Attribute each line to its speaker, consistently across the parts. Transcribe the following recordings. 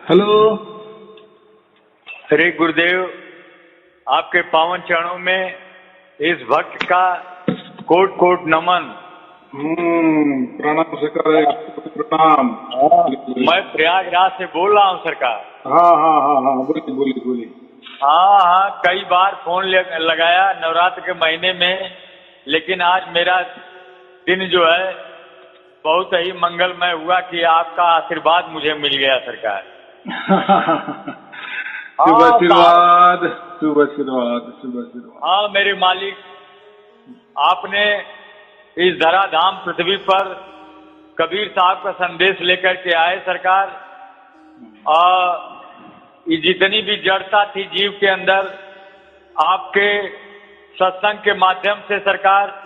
Speaker 1: Hello.
Speaker 2: Shri Gurudev, आपके पावन चरणों में इस भक्त का कोट कोट नमन।
Speaker 1: प्रणाम सरकार, प्रणाम।
Speaker 2: मैं प्रयागराज से बोल रहा हूँ सरकार।
Speaker 1: हाँ, बोलिए बोलिए बोलिए।
Speaker 2: हाँ, कई बार फोन लगाया नवरात्र के महीने में, लेकिन आज मेरा दिन जो है बहुत ही मंगलमय हुआ कि आपका आशीर्वाद मुझे मिल गया सरकार।
Speaker 1: शुभ आशीर्वाद, शुभ आशीर्वाद, शुभ आशीर्वाद।
Speaker 2: हाँ मेरे मालिक, आपने इस धराधाम पृथ्वी पर कबीर साहब का संदेश लेकर के आए सरकार। और ये जितनी भी जड़ता थी जीव के अंदर, आपके सत्संग के माध्यम से सरकार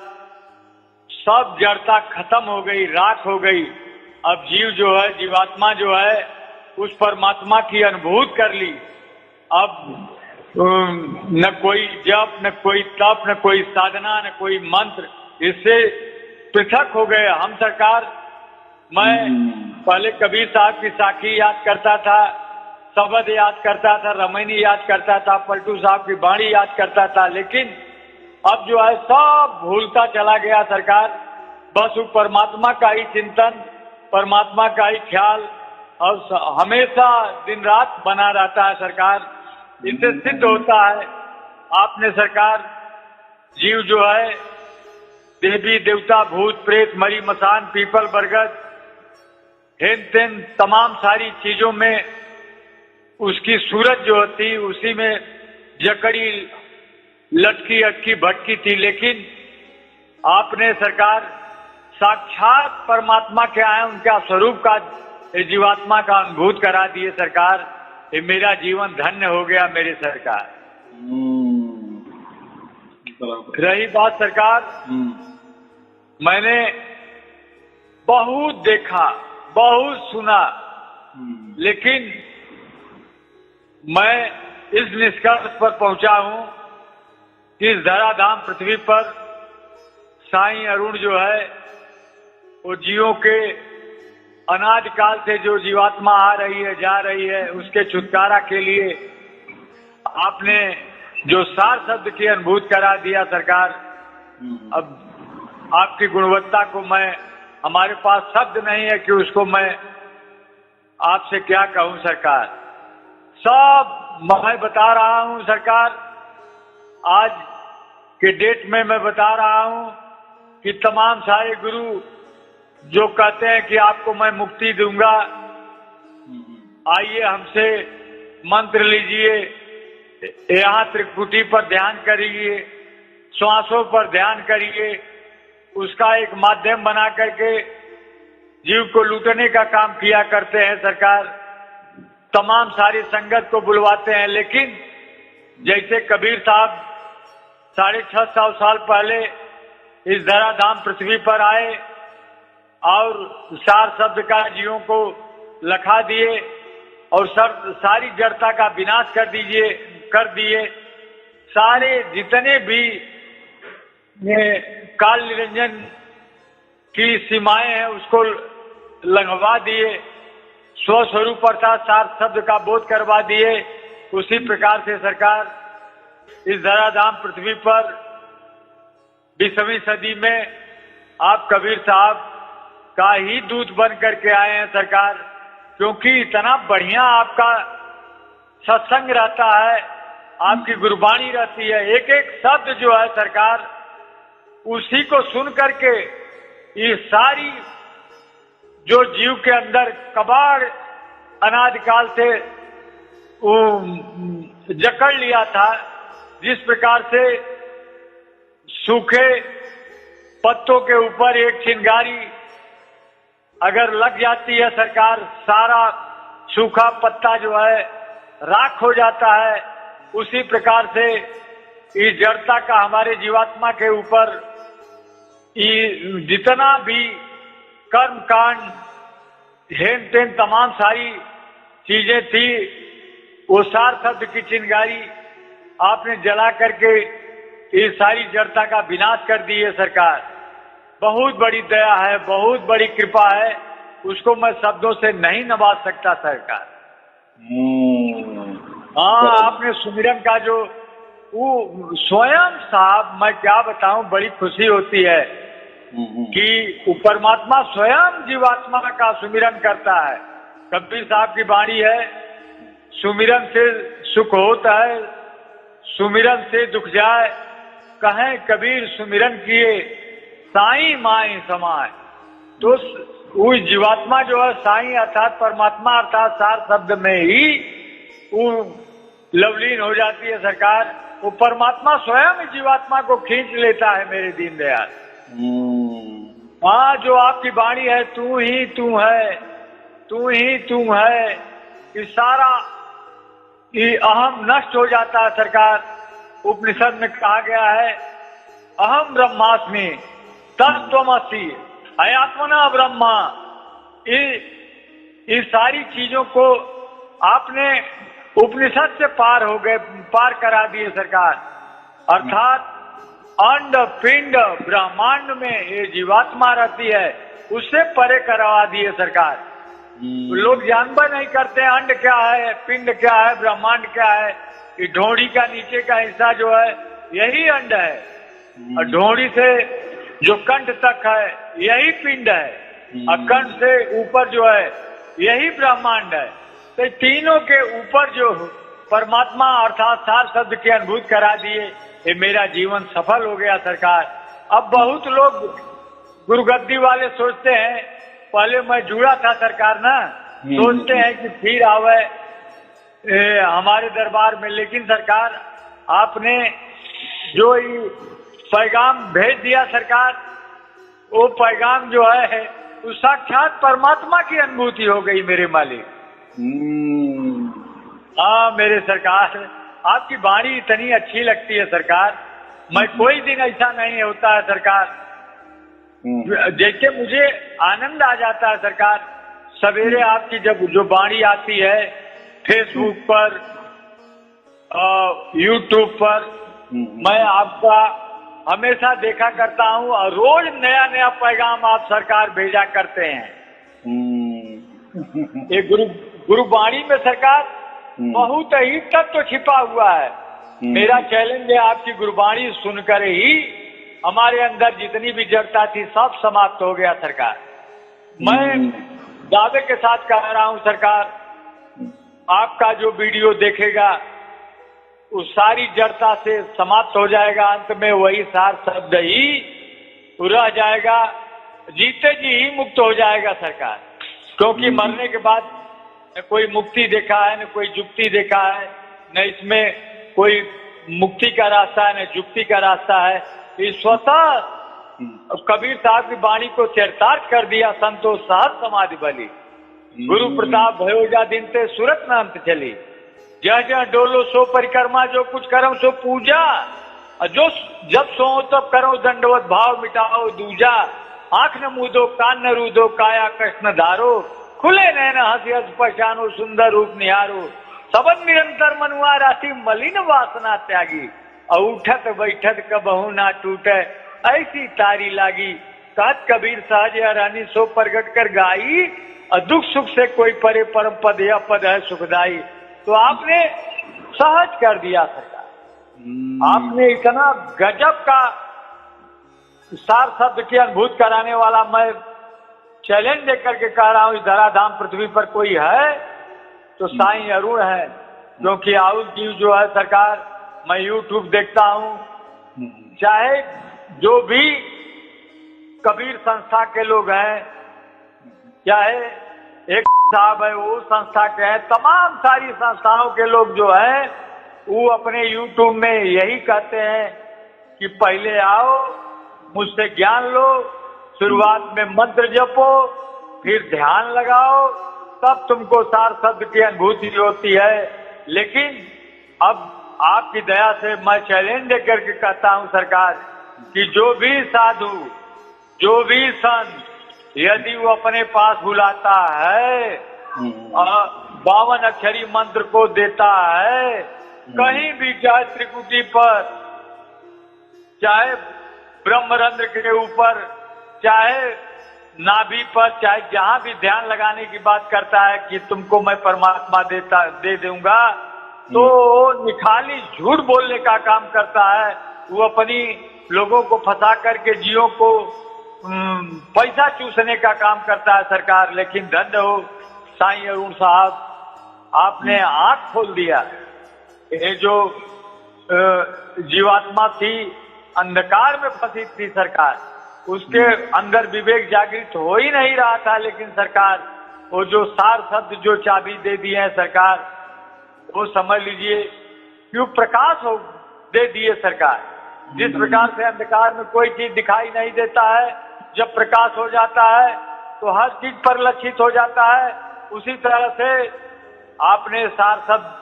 Speaker 2: सब जड़ता खत्म हो गई, राख हो गई। अब जीव जो है, जीवात्मा जो है, उस परमात्मा की अनुभूति कर ली। अब न कोई जप, न कोई तप, न कोई साधना, न कोई मंत्र, इससे पृथक हो गए हम सरकार। मैं पहले कबीर साहब की साखी याद करता था, शब्द याद करता था, रमैनी याद करता था, पलटू साहब की बाणी याद करता था, लेकिन अब जो है सब भूलता चला गया सरकार। बस वो परमात्मा का ही चिंतन, परमात्मा का ही ख्याल और हमेशा दिन रात बना रहता है सरकार। इससे सिद्ध होता है आपने सरकार जीव जो है देवी देवता भूत प्रेत मरी मसान पीपल बरगद हेन तेन तमाम सारी चीजों में उसकी सूरत जो होती उसी में जकड़ी लटकी अटकी भटकी थी, लेकिन आपने सरकार साक्षात परमात्मा के आए उनका स्वरूप का जीवात्मा का अनुभूत करा दिए सरकार। ये मेरा जीवन धन्य हो गया मेरे सरकार। रही बात सरकार, मैंने बहुत देखा बहुत सुना, लेकिन मैं इस निष्कर्ष पर पहुंचा हूं कि इस धराधाम पृथ्वी पर साईं अरुण जो है वो जीवों के अनादि काल से जो जीवात्मा आ रही है जा रही है उसके छुटकारा के लिए आपने जो सार शब्द की अनुभूति करा दिया सरकार। अब आपकी गुणवत्ता को मैं, हमारे पास शब्द नहीं है कि उसको मैं आपसे क्या कहूं सरकार। सब मैं बता रहा हूं सरकार, आज के डेट में मैं बता रहा हूं कि तमाम सारे गुरु जो कहते हैं कि आपको मैं मुक्ति दूंगा, आइए हमसे मंत्र लीजिए, यहाँ त्रिकुटी पर ध्यान करिए, श्वासों पर ध्यान करिए, उसका एक माध्यम बना करके जीव को लूटने का काम किया करते हैं सरकार। तमाम सारी संगत को बुलवाते हैं, लेकिन जैसे कबीर साहब 650 साल पहले इस धराधाम पृथ्वी पर आए और सार शब्द का जीवों को लखा दिए और सारी जड़ता का विनाश कर दिए। सारे जितने भी काल निरंजन की सीमाएं हैं उसको लंघवा दिए, स्वस्वरूप अर्थात सार शब्द का बोध करवा दिए। उसी प्रकार से सरकार इस धराधाम पृथ्वी पर 20वीं सदी में आप कबीर साहब का ही दूत बन करके आए हैं सरकार, क्योंकि इतना बढ़िया आपका सत्संग रहता है, आपकी गुरबाणी रहती है, एक एक शब्द जो है सरकार उसी को सुन करके ये सारी जो जीव के अंदर कबाड़ अनादिकाल से जकड़ लिया था, जिस प्रकार से सूखे पत्तों के ऊपर एक चिंगारी अगर लग जाती है सरकार, सारा सूखा पत्ता जो है राख हो जाता है। उसी प्रकार से इस जड़ता का हमारे जीवात्मा के ऊपर जितना भी कर्म कांड हेन तेन तमाम सारी चीजें थी, वो सार शब्द की चिंगारी आपने जला करके ये सारी जड़ता का विनाश कर दी है सरकार। बहुत बड़ी दया है, बहुत बड़ी कृपा है, उसको मैं शब्दों से नहीं नवाज सकता सरकार। हाँ, आपने सुमिरन का जो वो स्वयं साहब, मैं क्या बताऊं, बड़ी खुशी होती है कि वो परमात्मा स्वयं जीवात्मा का सुमिरन करता है। कबीर साहब की वाणी है, सुमिरन से सुख होता है, सुमिरन से दुख जाए, कहें कबीर सुमिरन किए साईं माई समाए। तो वो जीवात्मा जो है साईं अर्थात परमात्मा अर्थात सार शब्द में ही वो लवलीन हो जाती है सरकार। वो परमात्मा स्वयं जीवात्मा को खींच लेता है मेरे दीनदयाल। हाँ, जो आपकी वाणी है, तू ही तू है, तू ही तू है, ये सारा ये अहम नष्ट हो जाता है सरकार। उपनिषद में कहा गया है, अहम ब्रह्मास्मि तत्त्वमसि आत्मना ब्रह्मा। ये सारी चीजों को आपने उपनिषद से पार करा दिए सरकार। अर्थात अंड पिंड ब्रह्मांड में ये जीवात्मा रहती है, उससे परे करवा दिए सरकार। लोग जानवर नहीं करते अंड क्या है, पिंड क्या है, ब्रह्मांड क्या है। ये ढोड़ी का नीचे का हिस्सा जो है यही अंड है, और ढोड़ी से जो कंठ तक है यही पिंड है, और कंठ से ऊपर जो है यही ब्रह्मांड है। तो तीनों के ऊपर जो परमात्मा अर्थात सार शब्द की अनुभूति करा दिए, ये मेरा जीवन सफल हो गया सरकार। अब बहुत लोग गुरुगद्दी वाले सोचते हैं, पहले मैं जुड़ा था सरकार ना, सोचते हैं कि फिर आवे हमारे दरबार में, लेकिन सरकार आपने जो पैगाम भेज दिया सरकार, वो पैगाम जो है वो साक्षात परमात्मा की अनुभूति हो गई मेरे मालिक। हाँ मेरे सरकार, आपकी वाणी इतनी अच्छी लगती है सरकार। मैं कोई दिन ऐसा नहीं होता है सरकार, जैसे मुझे आनंद आ जाता है सरकार। सवेरे आपकी जब जो वाणी आती है फेसबुक पर, यूट्यूब पर, मैं आपका हमेशा देखा करता हूँ, और रोज नया नया पैगाम आप सरकार भेजा करते हैं। ये गुरुवाणी में सरकार बहुत ही तत्व छिपा हुआ है। मेरा चैलेंज है, आपकी गुरुवाणी सुनकर ही हमारे अंदर जितनी भी जड़ता थी सब समाप्त हो गया सरकार। मैं दावे के साथ कह रहा हूँ सरकार, आपका जो वीडियो देखेगा उस सारी जड़ता से समाप्त हो जाएगा। अंत में वही सार शब्द ही रह जाएगा, जीते जी ही मुक्त हो जाएगा सरकार। क्योंकि मरने के बाद न कोई मुक्ति देखा है, न कोई जुक्ति देखा है, न इसमें कोई मुक्ति का रास्ता है, न जुक्ति का रास्ता है। इस स्वतः कबीर साहब की वाणी को चरितार्थ कर दिया, संतोष सहज समाधि बली। गुरु प्रताप भयो जा दिन ते सूरत में अंत चली। जह जह डोलो सो परिक्रमा, जो कुछ करो सो पूजा, जो जब सो तब करो दंडवत भाव मिटाओ दूजा। आंख न मूदो कान न रूदो काया कृष्ण धारो, खुले नैन हंसी हंस पहचानो सुंदर रूप निहारो। सबन निरंतर मनुआ राशि मलिन वासना त्यागी, और उठत बैठत कबहू ना टूटे ऐसी तारी लागी। कहत कबीर सहज रानी सो प्रगट कर गाई, और दुख सुख से कोई परे परम पद या पद है सुखदाई। तो आपने सहज कर दिया सरकार। आपने इतना गजब का सार शब्द की अनुभूत कराने वाला, मैं चैलेंज देकर के कह रहा हूँ, इस धराधाम पृथ्वी पर कोई है तो साईं अरुण है। क्योंकि आउल जीव जो है सरकार, मैं यूट्यूब देखता हूँ, चाहे जो भी कबीर संस्था के लोग हैं, चाहे एक साहब है वो संस्था के हैं, तमाम सारी संस्थाओं के लोग जो हैं वो अपने यूट्यूब में यही कहते हैं कि पहले आओ मुझसे ज्ञान लो, शुरुआत में मंत्र जपो, फिर ध्यान लगाओ, तब तुमको सार शब्द की अनुभूति होती है। लेकिन अब आपकी दया से मैं चैलेंज देकर के कहता हूँ सरकार कि जो भी साधु, जो भी संत यदि वो अपने पास बुलाता है, 52 अक्षरी मंत्र को देता है, कहीं भी, चाहे त्रिकुटी पर, चाहे ब्रह्मरंध्र के ऊपर, चाहे नाभि पर चाहे जहां भी ध्यान लगाने की बात करता है कि तुमको मैं परमात्मा दे दूंगा, तो निखाली झूठ बोलने का काम करता है। वो अपनी लोगों को फंसा करके जियो को पैसा चूसने का काम करता है सरकार। लेकिन धन्य हो साईं अरुण साहब, आपने आंख खोल दिया। ये जो जीवात्मा थी, अंधकार में फंसी थी सरकार, उसके अंदर विवेक जागृत हो ही नहीं रहा था। लेकिन सरकार वो जो सार शब्द जो चाबी दे दिए हैं सरकार, वो समझ लीजिए क्यों प्रकाश हो दे दिए सरकार। जिस प्रकार से अंधकार में कोई चीज दिखाई नहीं देता है, जब प्रकाश हो जाता है तो हर चीज परिलक्षित हो जाता है। उसी तरह से आपने सार शब्द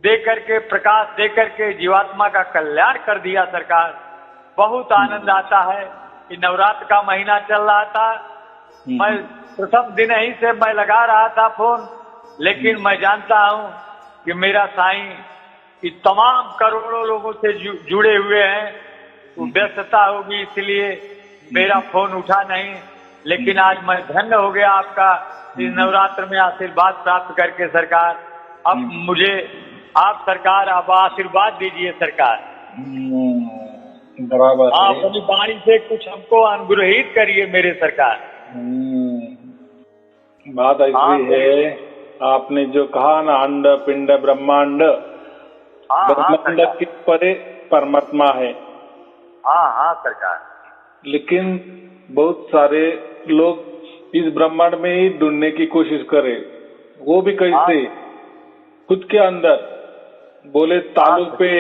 Speaker 2: दे करके, प्रकाश दे करके जीवात्मा का कल्याण कर दिया सरकार। बहुत आनंद आता है कि नवरात्र का महीना चल रहा था, मैं प्रथम दिन ही से मैं लगा रहा था फोन, लेकिन मैं जानता हूं कि मेरा साईं कि तमाम करोड़ों लोगों से जुड़े हुए हैं, तो व्यस्तता होगी इसलिए मेरा फोन उठा नहीं। लेकिन आज मैं धन्य हो गया आपका इस नवरात्र में आशीर्वाद प्राप्त करके सरकार। अब मुझे आप सरकार अब आशीर्वाद दीजिए सरकार।
Speaker 1: बराबर
Speaker 2: आप अपनी वाणी से कुछ हमको अनुग्रहित करिए मेरे सरकार।
Speaker 1: बात ऐसी है, आपने जो कहा ना, अंड पिंड ब्रह्मांड, ब्रह्मांड के परे परमात्मा है।
Speaker 2: हाँ सरकार।
Speaker 1: लेकिन बहुत सारे लोग इस ब्रह्मांड में ही ढूंढने की कोशिश करें, वो भी कैसे? खुद के अंदर बोले तालु पे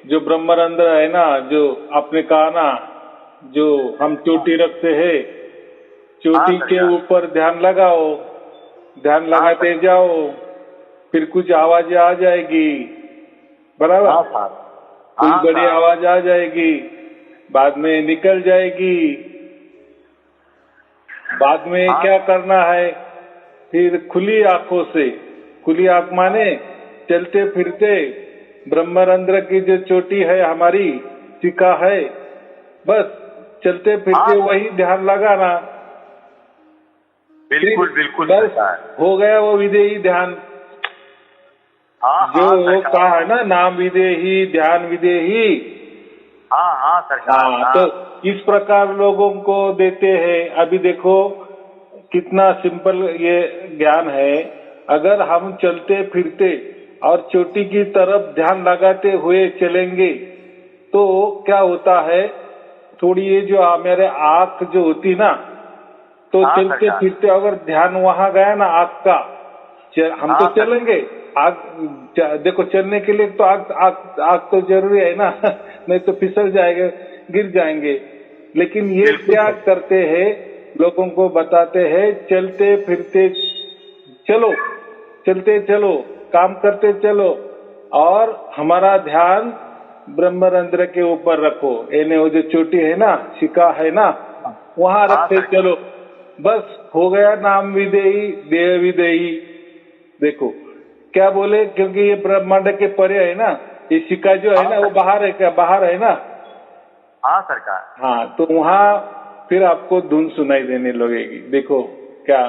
Speaker 1: जो ब्रह्मांड है ना, जो आपने कहा ना, जो हम चोटी रखते हैं, चोटी के ऊपर ध्यान लगाओ, ध्यान लगाते जाओ, फिर कुछ आवाज आ जाएगी, बराबर? कोई बड़ी आवाज आ जाएगी, बाद में निकल जाएगी। बाद में क्या करना है? फिर खुली आंखों से, खुली आंख माने चलते फिरते ब्रह्मरंध्र की जो चोटी है हमारी, शिखा है, बस चलते फिरते वही ध्यान लगाना।
Speaker 2: बिल्कुल बिल्कुल
Speaker 1: बस हो गया वो विदेही ध्यान। जो वो कहा है ना, नाम विदेही, ध्यान विदेही।
Speaker 2: सरकार।
Speaker 1: तो इस प्रकार लोगों को देते हैं। अभी देखो कितना सिंपल ये ज्ञान है। अगर हम चलते फिरते और चोटी की तरफ ध्यान लगाते हुए चलेंगे तो क्या होता है, थोड़ी ये जो मेरे आंख जो होती ना, तो चलते फिरते अगर ध्यान वहां गया ना आंख का, हम तो चलेंगे। आग देखो, चलने के लिए तो आग तो जरूरी है ना, नहीं तो फिसल जाएंगे, गिर जाएंगे। लेकिन ये क्या करते हैं, लोगों को बताते हैं चलते फिरते चलो, चलते चलो, काम करते चलो, और हमारा ध्यान ब्रह्मरंध्र के ऊपर रखो। यानी वो जो चोटी है ना, शिखा है ना, वहां रखते चलो, बस हो गया नाम विदेही, देह विदेही। देखो क्या बोले, क्योंकि ये ब्रह्मांड के परे है ना, ये शिखा जो है ना, वो बाहर है, क्या बाहर है ना? सरकार। तो वहाँ फिर आपको धुन सुनाई देने लगेगी। देखो क्या,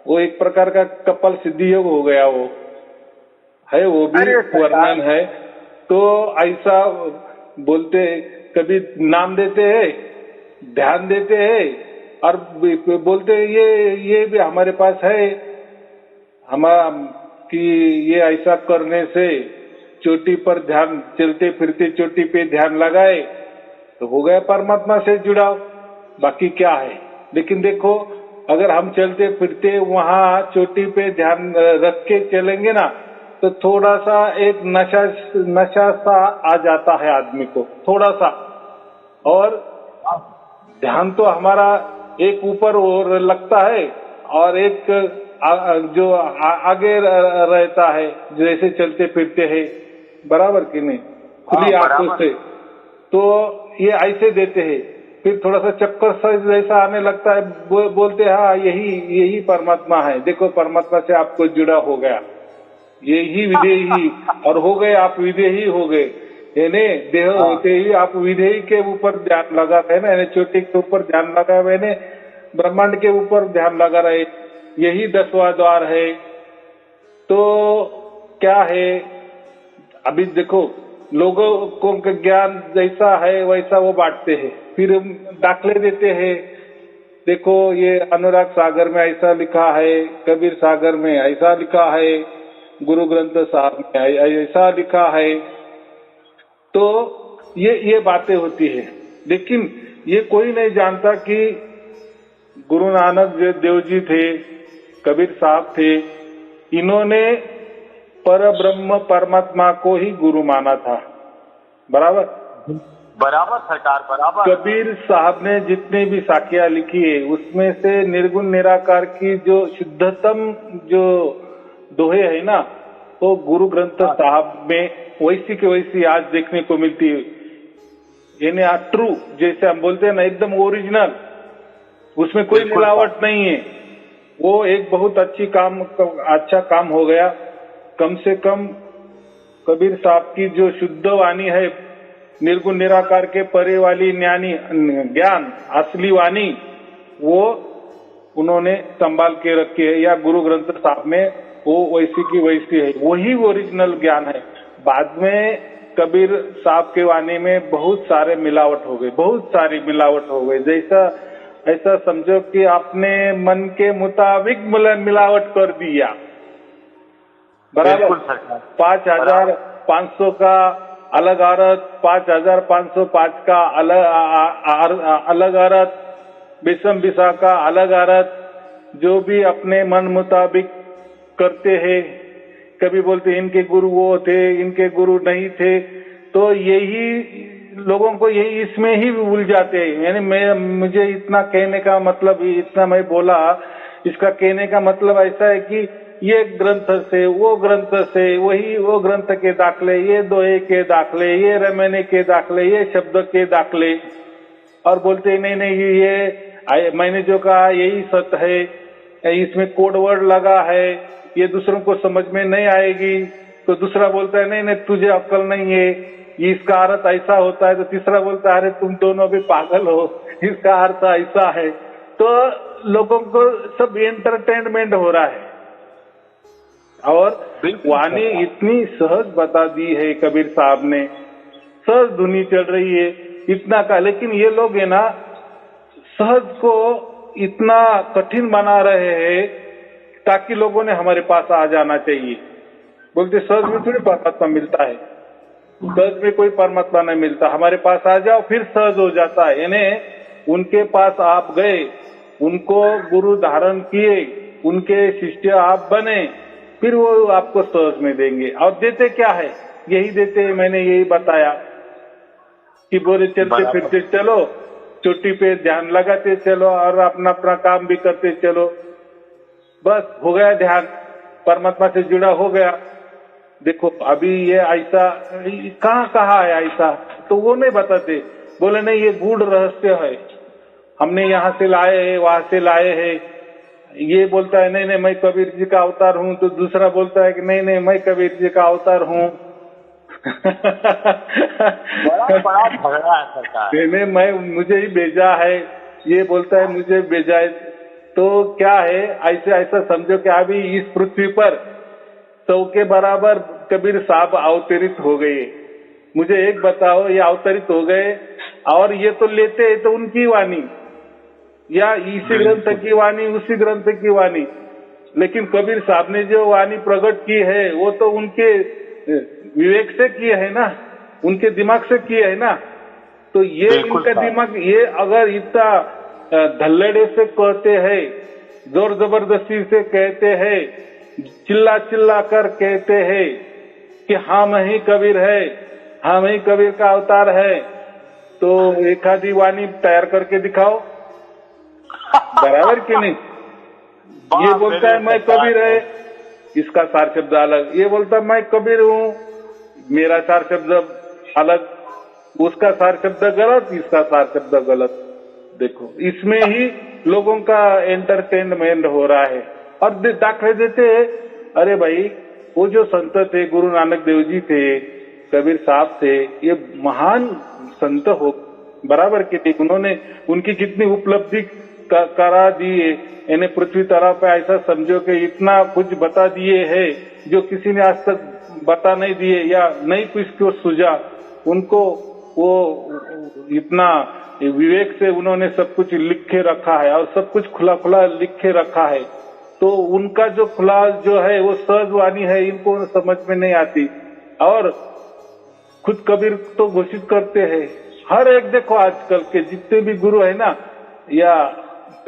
Speaker 1: वो एक प्रकार का कपाल सिद्धि योग हो गया, वो है, वो भी वर्णन है। तो ऐसा बोलते, कभी नाम देते हैं, ध्यान देते हैं, और बोलते हैं ये भी हमारे पास है, हमारा कि ये ऐसा करने से चोटी पर ध्यान, चलते फिरते चोटी पे ध्यान लगाए तो हो गया परमात्मा से जुड़ाव, बाकी क्या है। लेकिन देखो, अगर हम चलते फिरते वहां चोटी पे ध्यान रख के चलेंगे ना, तो थोड़ा सा एक नशा सा आ जाता है आदमी को, थोड़ा सा। और ध्यान तो हमारा एक ऊपर और लगता है, और एक जो आगे रहता है, जैसे चलते फिरते हैं, बराबर कि नहीं, खुली आंखों से। तो ये ऐसे देते हैं, फिर थोड़ा सा चक्कर सा जैसा आने लगता है, बोलते हैं हाँ यही परमात्मा है। देखो परमात्मा से आपको जुड़ा हो गया, यही विदेही, और हो गए आप विदेही हो गए। यानी देह होते ही आप विधेय के ऊपर ध्यान लगा रहे ना, यानी चोटी के ऊपर ध्यान लगा रहे, यानी ब्रह्मांड के ऊपर ध्यान लगा रहे, यही 10वां द्वार है। तो क्या है, अभी देखो लोगों को ज्ञान जैसा है वैसा वो बांटते हैं, फिर दाखले देते हैं। देखो ये अनुराग सागर में ऐसा लिखा है, कबीर सागर में ऐसा लिखा है, गुरु ग्रंथ साहब में ऐसा लिखा है। तो ये बातें होती है, लेकिन ये कोई नहीं जानता कि गुरु नानक देव जी थे, कबीर साहब थे, इन्होंने पर ब्रह्म परमात्मा को ही गुरु माना था। बराबर
Speaker 2: बराबर सरकार, बराबर।
Speaker 1: कबीर साहब ने जितने भी साखियां लिखी है उसमें से निर्गुण निराकार की जो शुद्धतम जो दोहे है ना, वो गुरु ग्रंथ साहब में वैसी के वैसी आज देखने को मिलती है। यानी ट्रू, जैसे हम बोलते हैं ना, एकदम ओरिजिनल, उसमें कोई मिलावट नहीं है। वो एक बहुत अच्छा काम हो गया। कम से कम कबीर साहब की जो शुद्ध वाणी है, निर्गुण निराकार के परे वाली ज्ञानी ज्ञान असली वाणी, वो उन्होंने संभाल के रखी है, या गुरु ग्रंथ साहब में वो वैसी की वैसी है, वही ओरिजिनल ज्ञान है। बाद में कबीर साहब के वाणी में बहुत सारे मिलावट हो गए, बहुत सारी मिलावट हो गई। जैसा ऐसा समझो कि आपने मन के मुताबिक मिलावट कर दिया। बराबर 5,500 का अलग अर्थ, 5,505 का अलग अर्थ, विषम विषा का अलग अर्थ, जो भी अपने मन मुताबिक करते हैं। कभी बोलते इनके गुरु वो थे, इनके गुरु नहीं थे, तो यही लोगों को यही इसमें ही उलझाते हैं। यानी मुझे इतना कहने का मतलब, इतना मैं बोला, इसका कहने का मतलब ऐसा है कि ये ग्रंथ से वो ग्रंथ से, वही वो ग्रंथ के दाखले, ये दोहे के दाखले, ये रमैने के दाखले, ये शब्द के दाखले, और बोलते नहीं नहीं ये मैंने जो कहा यही सत्य है, इसमें कोड वर्ड लगा है, ये दूसरों को समझ में नहीं आएगी। तो दूसरा बोलता है नहीं नहीं तुझे अक्ल नहीं है, इसका अर्थ ऐसा होता है। तो तीसरा बोलता है अरे तुम दोनों भी पागल हो, इसका अर्थ ऐसा है। तो लोगों को सब एंटरटेनमेंट हो रहा है, और वाणी इतनी सहज बता दी है कबीर साहब ने, सहज धुनी चल रही है इतना का। लेकिन ये लोग है ना, सहज को इतना कठिन बना रहे हैं ताकि लोगों ने हमारे पास आ जाना चाहिए। बोलते सहज में थोड़ी परमात्मा मिलता है, सहज में कोई परमात्मा नहीं मिलता, हमारे पास आ जाओ फिर सहज हो जाता है। यानी उनके पास आप गए, उनको गुरु धारण किए, उनके शिष्य आप बने, फिर वो आपको सहज में देंगे। और देते क्या है, यही देते हैं। मैंने यही बताया कि बोले चलते फिरते चलो, चोटी पे ध्यान लगाते चलो, और अपना अपना काम भी करते चलो, बस हो गया ध्यान, परमात्मा से जुड़ा हो गया। देखो अभी ये ऐसा कहाँ है ऐसा, तो वो नहीं बताते। बोले नहीं ये गूढ़ रहस्य है, हमने यहाँ से लाए हैं, वहां से लाए हैं। ये बोलता है नहीं नहीं मैं कबीर जी का अवतार हूँ, तो दूसरा बोलता है कि नहीं नहीं मैं कबीर जी का अवतार हूँ।
Speaker 2: बड़ा झगड़ा है सरकार।
Speaker 1: नहीं मैं मुझे ही भेजा है, ये बोलता है मुझे भेजा है। तो क्या है, ऐसा समझो कि अभी इस पृथ्वी पर 100 के बराबर कबीर साहब अवतरित हो गए। मुझे एक बताओ, ये अवतरित हो गए और ये तो लेते हैं तो उनकी वाणी, या इसी ग्रंथ की वाणी, उसी ग्रंथ की वाणी, लेकिन कबीर साहब ने जो वाणी प्रकट की है वो तो उनके विवेक से किए है ना, उनके दिमाग से किए है ना। तो ये इनका दिमाग, ये अगर इतना धल्लड़े से कहते हैं, जोर जबरदस्ती से कहते हैं, चिल्ला चिल्ला कर कहते हैं कि हम ही कबीर है, हम ही कबीर का अवतार है, तो एक आधी वाणी तैयार करके दिखाओ, बराबर कि नहीं। ये बोलता है मैं कबीर है, इसका सार शब्द अलग, ये बोलता है मैं कबीर हूँ, मेरा सार शब्द अलग, उसका सार शब्द गलत, इसका सार शब्द गलत। देखो इसमें ही लोगों का एंटरटेनमेंट हो रहा है। और दाखले देते, अरे भाई वो जो संत थे, गुरु नानक देव जी थे, कबीर साहब थे, ये महान संत हो, बराबर के थे। उन्होंने उनकी कितनी उपलब्धि करा दिए, इन्हें पृथ्वी तरह पे ऐसा समझो कि इतना कुछ बता दिए है जो किसी ने आज तक बता नहीं दिए या नहीं कुछ को सुझा। उनको वो इतना विवेक से उन्होंने सब कुछ लिख के रखा है और सब कुछ खुला खुला लिख के रखा है। तो उनका जो खुला जो है वो सहज वाणी है, इनको समझ में नहीं आती। और खुद कबीर तो घोषित करते हैं, हर एक देखो आजकल के जितने भी गुरु है ना, या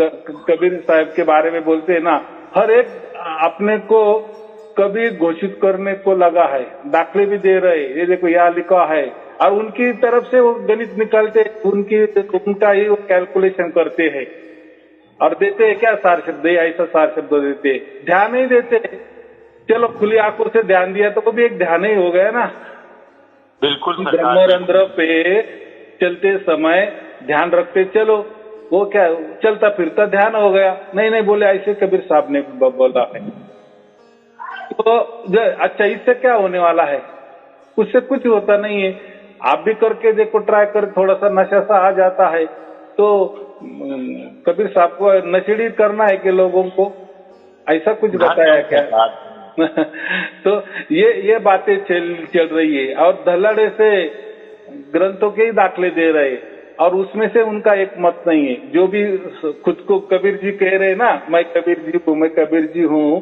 Speaker 1: कबीर साहब के बारे में बोलते हैं ना, हर एक अपने को कबीर घोषित करने को लगा है, दाखले भी दे रहे, ये देखो यहाँ लिखा है। और उनकी तरफ से वो गणित निकालते, उनका ही वो कैलकुलेशन करते हैं और देते हैं क्या सार शब्द, ऐसा सार शब्द देते, ध्यान नहीं देते। चलो खुली आंखों से ध्यान दिया तो वो भी एक ध्यान ही हो गया ना।
Speaker 2: बिल्कुल
Speaker 1: ब्रह्मरंध्र पे चलते समय ध्यान रखते चलो, वो क्या चलता फिरता ध्यान हो गया। नहीं बोले, ऐसे कबीर साहब ने बोला है। तो अच्छा, इससे क्या होने वाला है? उससे कुछ होता नहीं है। आप भी करके देखो, ट्राई कर, थोड़ा सा नशा सा आ जाता है तो कबीर साहब को नशेड़ी करना है कि लोगों को, ऐसा कुछ बताया क्या? तो ये बातें चल रही है और धल्लाड़े से ग्रंथों के ही दाखले दे रहे, और उसमें से उनका एक मत नहीं है। जो भी खुद को कबीर जी कह रहे ना, मैं कबीर जी हूँ, मैं कबीर जी हूँ,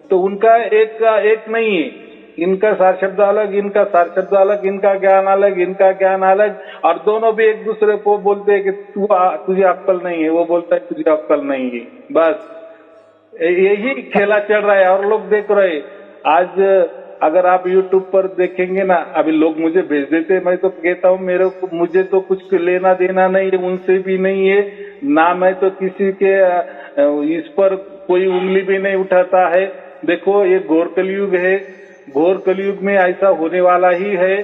Speaker 1: तो उनका एक नहीं है। इनका सार शब्द अलग, इनका सार शब्द अलग, इनका ज्ञान अलग, इनका ज्ञान अलग, और दोनों भी एक दूसरे को बोलते हैं कि तुझे अक्ल नहीं है, वो बोलता है तुझे अक्ल नहीं है। बस यही खेला चल रहा है और लोग देख रहे। आज अगर आप YouTube पर देखेंगे ना, अभी लोग मुझे भेज देते, मैं तो कहता हूँ मुझे तो कुछ लेना देना नहीं है, उनसे भी नहीं है ना, मैं तो किसी के इस पर कोई उंगली भी नहीं उठाता है। देखो ये घोर कलयुग है, घोर कलयुग में ऐसा होने वाला ही है।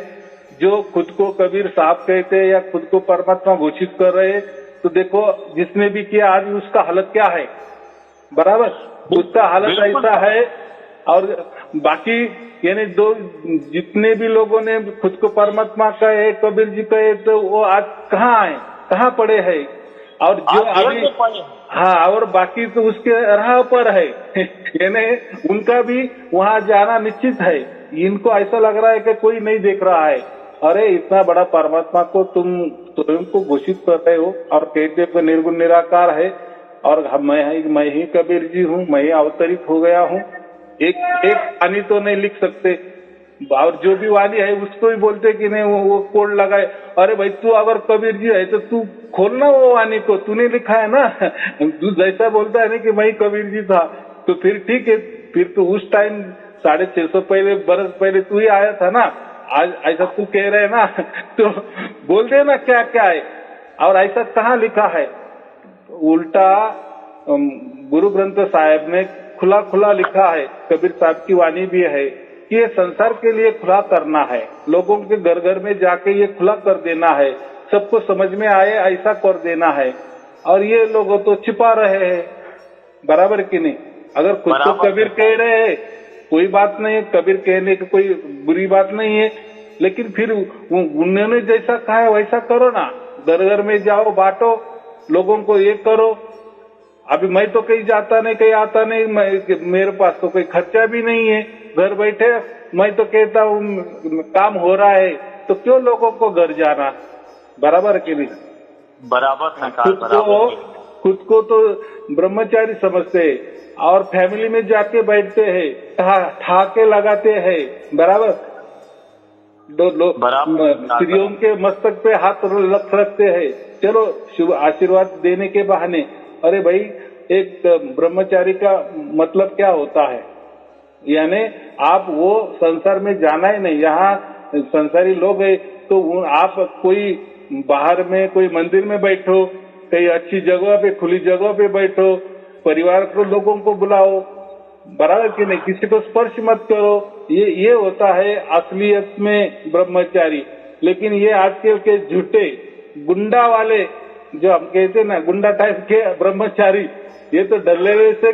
Speaker 1: जो खुद को कबीर साहब कहते हैं या खुद को परमात्मा घोषित कर रहे, तो देखो जिसने भी किया आज उसका हालत क्या है, बराबर उसका हालत ऐसा है। और बाकी यानी जितने भी लोगों ने खुद को परमात्मा कहे, कबीर जी कहे, तो वो आज कहाँ आए, कहाँ पड़े हैं? और जो अभी हाँ, और बाकी तो उसके राह पर है यानी उनका भी वहां जाना निश्चित है। इनको ऐसा लग रहा है कि कोई नहीं देख रहा है। अरे इतना बड़ा परमात्मा को तुम स्वयं को घोषित कर रहे हो और कहते हो निर्गुण निराकार है, और मैं ही कबीर जी हूँ, मैं ही अवतरित हो गया हूँ। एक वाणी तो नहीं लिख सकते, और जो भी वाणी है उसको भी बोलते कि नहीं वो कोड लगाए। अरे भाई तू अगर कबीर जी है तो तू खोलना वो वाणी को, तूने लिखा है ना। तू जैसा बोलता है ना कि मैं कबीर जी था, तो फिर ठीक है, फिर तो उस टाइम 650 बरस पहले तू ही आया था ना। आज ऐसा तू कह रहे ना तो बोल दे ना क्या क्या है। और ऐसा कहाँ लिखा है? उल्टा गुरु ग्रंथ साहिब ने खुला खुला लिखा है, कबीर साहब की वाणी भी है कि ये संसार के लिए खुला करना है, लोगों के घर घर में जाके ये खुला कर देना है, सबको समझ में आए ऐसा कर देना है। और ये लोग तो छिपा रहे हैं, बराबर कि नहीं? अगर खुद को कबीर कह रहे हैं कोई बात नहीं है, कबीर कहने की कोई बुरी बात नहीं है, लेकिन फिर उन्होंने जैसा कहा है वैसा करो ना। घर घर में जाओ, बांटो, लोगों को ये करो। अभी मैं तो कहीं जाता नहीं, कहीं आता नहीं, मेरे पास तो कोई खर्चा भी नहीं है, घर बैठे मैं तो कहता हूँ काम हो रहा है, तो क्यों लोगों को घर जाना, बराबर के नहीं?
Speaker 2: बराबर।
Speaker 1: खुद को तो ब्रह्मचारी समझते हैं और फैमिली में जाके बैठते हैं, ठाके लगाते हैं, बराबर। स्त्रियों के मस्तक पे हाथ रखते हैं, चलो शुभ आशीर्वाद देने के बहाने। अरे भाई एक ब्रह्मचारी का मतलब क्या होता है? यानी आप वो संसार में जाना ही नहीं। यहाँ संसारी लोग है तो आप कोई बाहर में कोई मंदिर में बैठो, कहीं अच्छी जगह पे, खुली जगह पे बैठो, परिवार को लोगों को बुलाओ, बराबर कि नहीं? किसी को स्पर्श मत करो। ये होता है असलियत में ब्रह्मचारी। लेकिन ये आजकल के झूठे गुंडा वाले जो हम कहते ना, गुंडा टाइप के ब्रह्मचारी, ये तो डल्ले से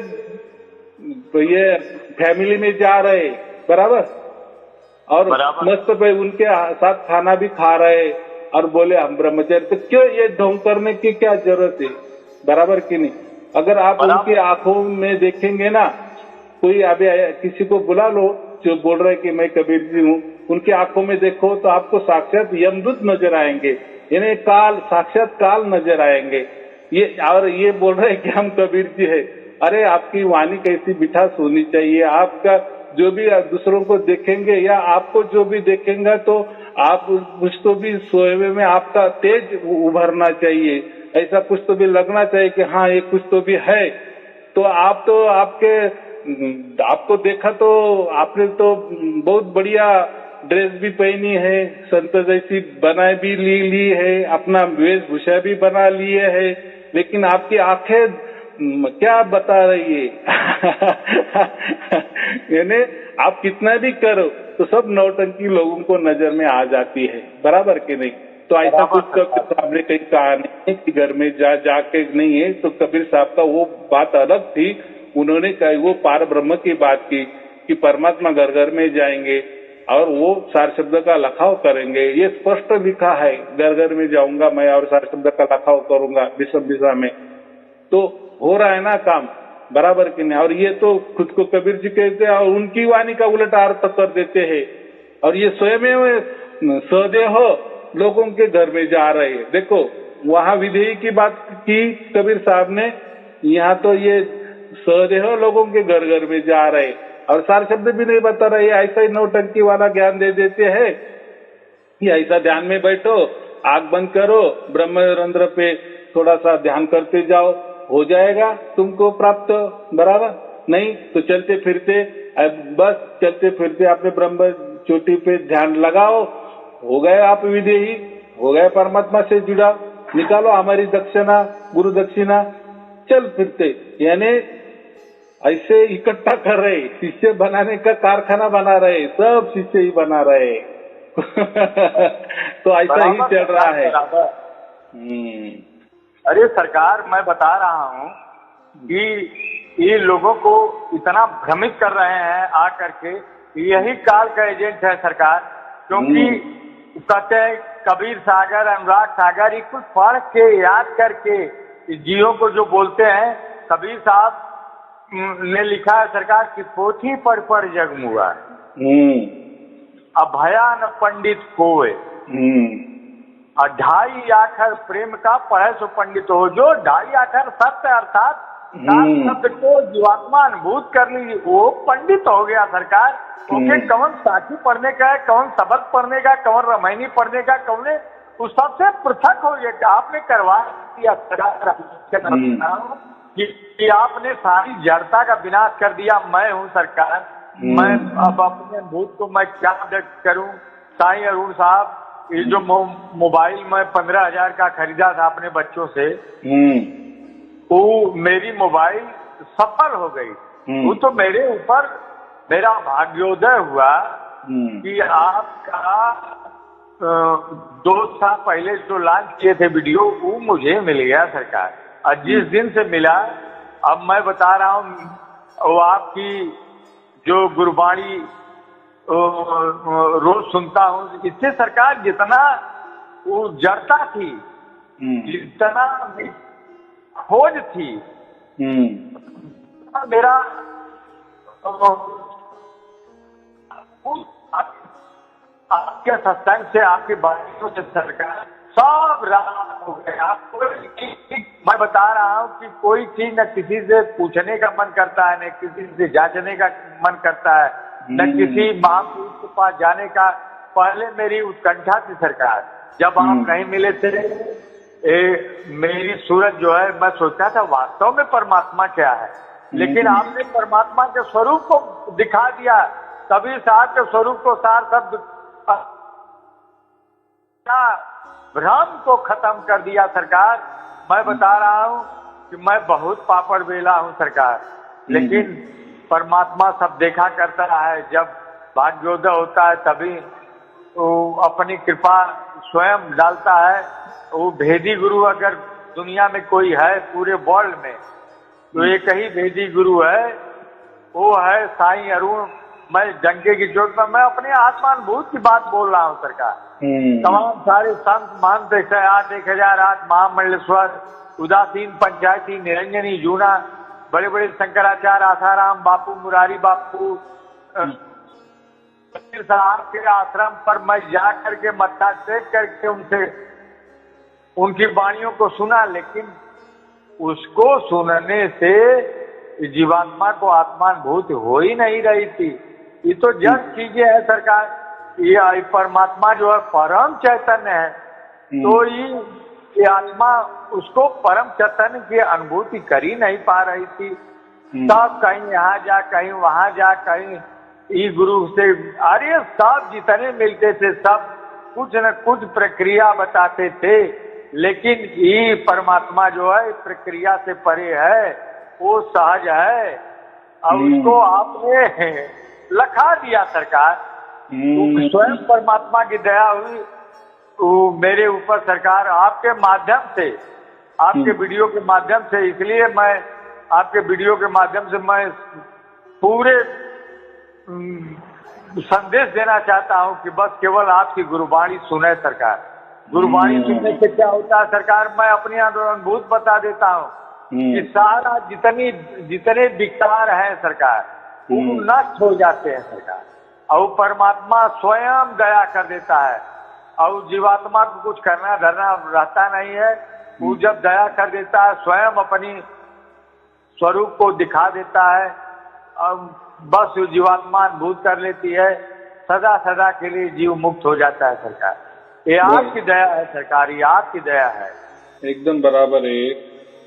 Speaker 1: तो ये फैमिली में जा रहे, बराबर। और मस्त पे उनके साथ खाना भी खा रहे और बोले हम ब्रह्मचारी। तो क्यों ये ढोंग करने की क्या जरूरत है? बराबर की नहीं? अगर आप उनकी आंखों में देखेंगे ना, कोई अभी किसी को बुला लो जो बोल रहे कि मैं कबीर जी हूँ, उनकी आंखों में देखो तो आपको साक्षात यमदूत नजर आएंगे, यानी काल, साक्षात काल नजर आएंगे। ये और ये बोल रहे हैं कि हम कबीर जी है। अरे आपकी वाणी कैसी मिठास होनी चाहिए, आपका जो भी दूसरों को देखेंगे या आपको जो भी देखेंगे तो आप कुछ तो भी सोए में आपका तेज उभरना चाहिए, ऐसा कुछ तो भी लगना चाहिए कि हाँ ये कुछ तो भी है। तो आप तो आपको देखा तो आपने तो बहुत बढ़िया ड्रेस भी पहनी है, संत जैसी बनाए भी ली है, अपना वेशभूषा भी बना लिए है, लेकिन आपकी आंखें क्या बता रही है? यानी आप कितना भी करो तो सब नौटंकी लोगों को नजर में आ जाती है। बराबर के नहीं? तो ऐसा कुछ कबीर साहब ने कहीं कहा नहीं कि घर में जाके नहीं है। तो कबीर साहब का वो बात अलग थी, उन्होंने कही वो पार ब्रह्म की बात की कि परमात्मा घर घर में जाएंगे और वो सार शब्द का लखाव करेंगे। ये स्पष्ट लिखा है, घर घर में जाऊंगा मैं और सार शब्द का लखाव करूंगा विश्व दिशा में। तो हो रहा है ना काम, बराबर की नहीं? और ये तो खुद को कबीर जी कहते हैं और उनकी वाणी का उल्टा अर्थ कर देते हैं, और ये स्वयं सदेह लोगों के घर में जा रहे हैं। देखो वहां विधेयी की बात की कबीर साहब ने, यहाँ तो ये सदेह लोगों के घर घर में जा रहे और सार शब्द भी नहीं बता रहे। ऐसा ही नौटंकी वाला ज्ञान दे देते हैं कि ऐसा ध्यान में बैठो, आंख बंद करो, ब्रह्मरंध्र पे थोड़ा सा ध्यान करते जाओ, हो जाएगा तुमको प्राप्त। बराबर नहीं? तो चलते फिरते बस चलते फिरते आपने ब्रह्म चोटी पे ध्यान लगाओ, हो गए आप विदेही, हो गए परमात्मा से जुड़ा, निकालो हमारी दक्षिणा, गुरु दक्षिणा, चल फिरते। यानी ऐसे इकट्ठा कर रहे, शिष्य बनाने का कारखाना बना रहे, सब शिष्य ही बना रहे। तो ऐसा ही चल रहा है।
Speaker 2: अरे सरकार, मैं बता रहा हूँ कि ये लोगों को इतना भ्रमित कर रहे हैं आकर के, यही काल का एजेंट है सरकार। क्योंकि कहते हैं कबीर सागर, अनुराग सागर, ये कुछ पढ़ के याद करके जियो को जो बोलते हैं, कबीर साहब ने लिखा है सरकार कि पोथी पढ़ जग मुआ, अभया न पंडित कोय, 2.5 आखर प्रेम का पढ़े सो पंडित हो। जो 2.5 आखर सत्य अर्थात शब्द को जीवात्मा अनुभूत कर ली, वो पंडित हो गया सरकार। क्योंकि कौन साखी पढ़ने का है, कौन सबक पढ़ने का, कौन रामायणी पढ़ने का, कौन उस सबसे पृथक हो गया। आपने करवा दिया कि आपने सारी जड़ता का विनाश कर दिया। मैं हूँ सरकार, मैं अब अपने भूत को मैं क्या व्यक्त करूँ। साईं अरुण साहब, ये जो मोबाइल मैं 15,000 का खरीदा था अपने बच्चों से, वो मेरी मोबाइल सफल हो गई। वो तो मेरे ऊपर मेरा भाग्योदय हुआ कि आपका 2 साल पहले जो लॉन्च किए थे वीडियो, वो मुझे मिल गया सरकार। और जिस दिन से मिला, अब मैं बता रहा हूँ, वो आपकी जो गुरबाणी रोज सुनता हूँ, इससे सरकार जितना वो जड़ता थी, जितना खोज थी, मेरा आपके सत्संग से, आपकी बातों से सरकार सब रात हो गया। मैं बता रहा हूँ कि कोई चीज न किसी से पूछने का मन करता है, न किसी से जांचने का मन करता है, न किसी महापुरुष के पास जाने का। पहले मेरी उत्कंठा थी सरकार, जब आप नहीं मिले थे, मेरी सूरत जो है, मैं सोचता था वास्तव में परमात्मा क्या है। लेकिन आपने परमात्मा के स्वरूप को दिखा दिया, कबीर साहब के स्वरूप को, सार शब्द भ्रम को खत्म कर दिया सरकार। मैं बता रहा हूँ कि मैं बहुत पापड़ बेला हूँ सरकार, लेकिन परमात्मा सब देखा करता है। जब भाग्योदय होता है तभी वो अपनी कृपा स्वयं डालता है। वो भेदी गुरु अगर दुनिया में कोई है पूरे वर्ल्ड में, तो एक ही भेदी गुरु है, वो है साईं अरुण मैं डंके की चोट पर मैं अपने आत्मानुभूत की बात बोल रहा हूँ सरकार। तमाम सारे संत महंत 1,008 महामंडलेश्वर, उदासीन पंचायती, निरंजनी, जूना, बड़े बड़े शंकराचार्य, आसाराम बापू, मुरारी बापू, साहब के आश्रम पर मैं जा करके मत्था टेक करके उनसे उनकी वाणियों को सुना, लेकिन उसको सुनने से जीवात्मा को आत्मानुभूति हो ही नहीं रही थी। ये तो जस्ट चीजें है सरकार। ये परमात्मा जो है परम चैतन्य है, तो ये आत्मा उसको परम चैतन्य की अनुभूति कर ही नहीं पा रही थी। सब कहीं यहाँ जा, कहीं वहां जा, कहीं ई गुरु से, अरे सब जितने मिलते थे सब कुछ न कुछ प्रक्रिया बताते थे, लेकिन ये परमात्मा जो है प्रक्रिया से परे है, वो सहज है। अब उसको आपने लखा दिया सरकार। तो स्वयं परमात्मा की दया हुई तो मेरे ऊपर सरकार, आपके माध्यम से, आपके वीडियो के माध्यम से। इसलिए मैं आपके वीडियो के माध्यम से मैं पूरे संदेश देना चाहता हूं कि बस केवल आपकी गुरुवाणी सुने सरकार। गुरुवाणी सुनने से क्या होता है सरकार, मैं अपनी अनुभूत बता देता हूं कि सारा जितने विकार हैं सरकार, वो नष्ट हो जाते हैं सरकार। और परमात्मा स्वयं दया कर देता है, और जीवात्मा को कुछ करना धरना रहता नहीं है। वो जब दया कर देता है, स्वयं अपनी स्वरूप को दिखा देता है, और बस जीवात्मा अनुभूत कर लेती है, सदा सदा के लिए जीव मुक्त हो जाता है सरकार। ये आपकी दया है सरकार, ये आपकी दया है।
Speaker 1: एकदम बराबर है।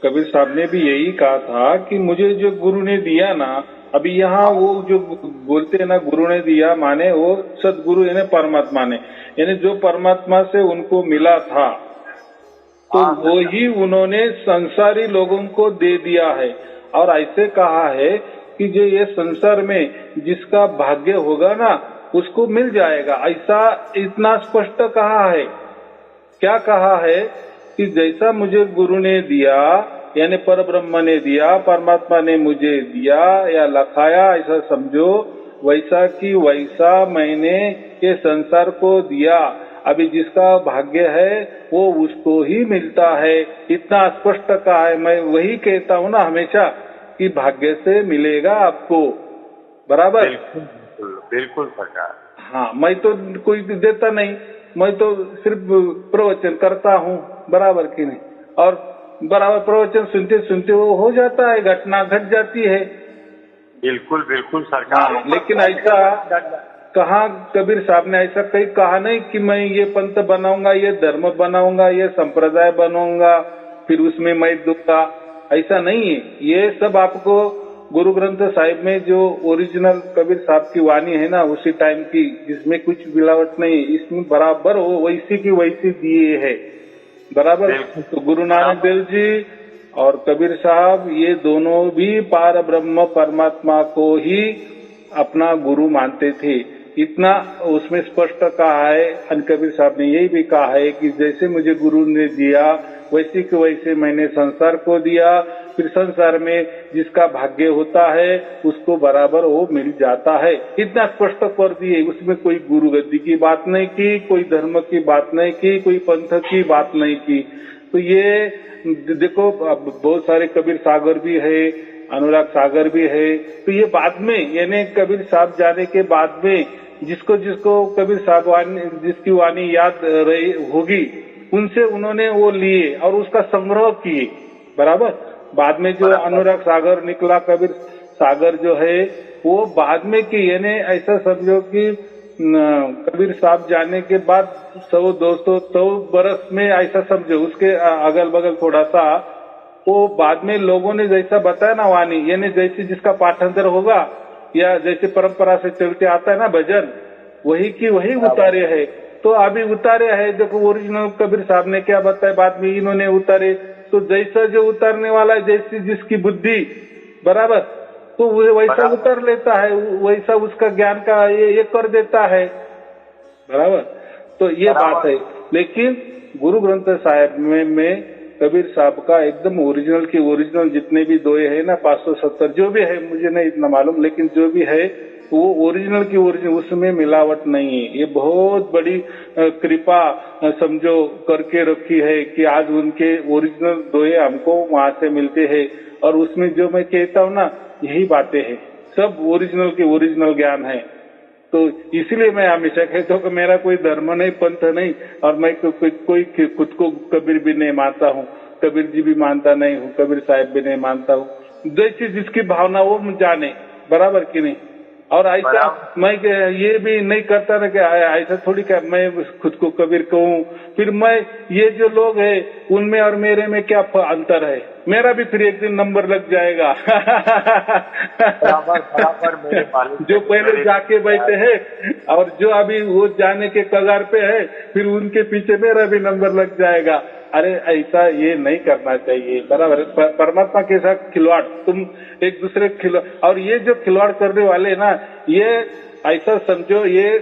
Speaker 1: कबीर साहब ने भी यही कहा था कि मुझे जो गुरु ने दिया ना, अभी यहाँ वो जो बोलते हैं ना, गुरु ने दिया माने वो सदगुरु यानी परमात्मा ने, यानी जो परमात्मा से उनको मिला था, तो वो ही उन्होंने संसारी लोगों को दे दिया है। और ऐसे कहा है कि जो ये संसार में जिसका भाग्य होगा ना, उसको मिल जाएगा, ऐसा इतना स्पष्ट कहा है। क्या कहा है कि जैसा मुझे गुरु ने दिया, यानी परब्रह्म ने दिया, परमात्मा ने मुझे दिया या लखाया, ऐसा समझो, वैसा की वैसा मैंने ये संसार को दिया। अभी जिसका भाग्य है वो उसको ही मिलता है, इतना स्पष्ट कहा है। मैं वही कहता हूँ ना हमेशा कि भाग्य से मिलेगा आपको, बराबर।
Speaker 2: बिल्कुल सरकार।
Speaker 1: हाँ, मैं तो कोई देता नहीं, मैं तो सिर्फ प्रवचन करता हूँ, बराबर की नहीं। और बराबर प्रवचन सुनते सुनते वो हो जाता है, घटना घट जाती है।
Speaker 2: बिल्कुल बिल्कुल सरकार।
Speaker 1: हाँ, लेकिन ऐसा कहा कबीर साहब ने, ऐसा कहीं कहा नहीं कि मैं ये पंथ बनाऊंगा, ये धर्म बनाऊंगा, ये संप्रदाय बनाऊंगा, फिर उसमें मैं दूंगा, ऐसा नहीं है। ये सब आपको गुरु ग्रंथ साहिब में जो ओरिजिनल कबीर साहब की वाणी है ना, उसी टाइम की, जिसमें कुछ मिलावट नहीं, इसमें बराबर हो वैसी की वैसी दिए है, बराबर। तो गुरु नानक देव जी और कबीर साहब ये दोनों भी पार ब्रह्म परमात्मा को ही अपना गुरु मानते थे, इतना उसमें स्पष्ट कहा है। अन कबीर साहब ने यही भी कहा है कि जैसे मुझे गुरु ने दिया, वैसे के वैसे मैंने संसार को दिया, फिर संसार में जिसका भाग्य होता है उसको बराबर वो मिल जाता है, इतना स्पष्ट कर दिए। उसमें कोई गुरु गद्दी की बात नहीं की, कोई धर्म की बात नहीं की, कोई पंथ की बात नहीं की। तो ये देखो, बहुत सारे कबीर सागर भी है, अनुराग सागर भी है, तो ये बाद में, यानी कबीर साहब जाने के बाद में जिसको जिसको कबीर साहब वाणी, जिसकी वाणी याद रही होगी, उनसे उन्होंने वो लिए और उसका संग्रह किए, बराबर। बाद में जो अनुराग सागर निकला, कबीर सागर जो है वो बाद में की, यानी ऐसा समझो कि कबीर साहब जाने के बाद 100-200 बरस में, ऐसा समझो, उसके अगल बगल थोड़ा सा वो बाद में लोगों ने जैसा बताया ना वाणी, यानी जैसे जिसका पाठांतर होगा या जैसे परंपरा से चलते आता है ना भजन, वही की वही उतारे है। तो अभी उतारे है, देखो ओरिजिनल कबीर साहब ने क्या बताया, बाद में इन्होंने उतारे। तो जैसा जो उतारने वाला है, जैसी जिसकी बुद्धि, बराबर, तो वो वैसा उतर लेता है, वैसा उसका ज्ञान का ये कर देता है, बराबर। तो ये बात है। लेकिन गुरु ग्रंथ साहिब में कबीर साहब का एकदम ओरिजिनल की ओरिजिनल जितने भी दोए है ना, 570 जो भी है, मुझे नहीं इतना मालूम, लेकिन जो भी है वो ओरिजिनल की ओरिजिनल, उसमें मिलावट नहीं है। ये बहुत बड़ी कृपा समझो करके रखी है कि आज उनके ओरिजिनल दोहे हमको वहां से मिलते हैं। और उसमें जो मैं कहता हूँ ना, यही बातें हैं, सब ओरिजिनल के ओरिजिनल ज्ञान है। तो इसलिए मैं हमेशा कहता हूँ कि मेरा कोई धर्म नहीं, पंथ नहीं, और मैं कोई खुद को कबीर भी नहीं मानता हूँ, कबीर जी भी मानता नहीं हूँ, कबीर साहब भी नहीं मानता हूँ। जैसी जिसकी भावना वो जाने, बराबर की नहीं। और ऐसा मैं ये भी नहीं करता ना कि ऐसा थोड़ी क्या मैं खुद को कबीर कहूँ, फिर मैं ये जो लोग हैं उनमें और मेरे में क्या अंतर है? मेरा भी फिर एक दिन नंबर लग जाएगा।
Speaker 2: बराबर मेरे मालिक
Speaker 1: जो पहले जाके बैठे हैं और जो अभी वो जाने के कगार पे है, फिर उनके पीछे मेरा भी नंबर लग जाएगा। अरे ऐसा ये नहीं करना चाहिए, बराबर। परमात्मा के साथ खिलवाड़, तुम एक दूसरे खिलवाड़, और ये जो खिलवाड़ करने वाले ना, ये ऐसा समझो, ये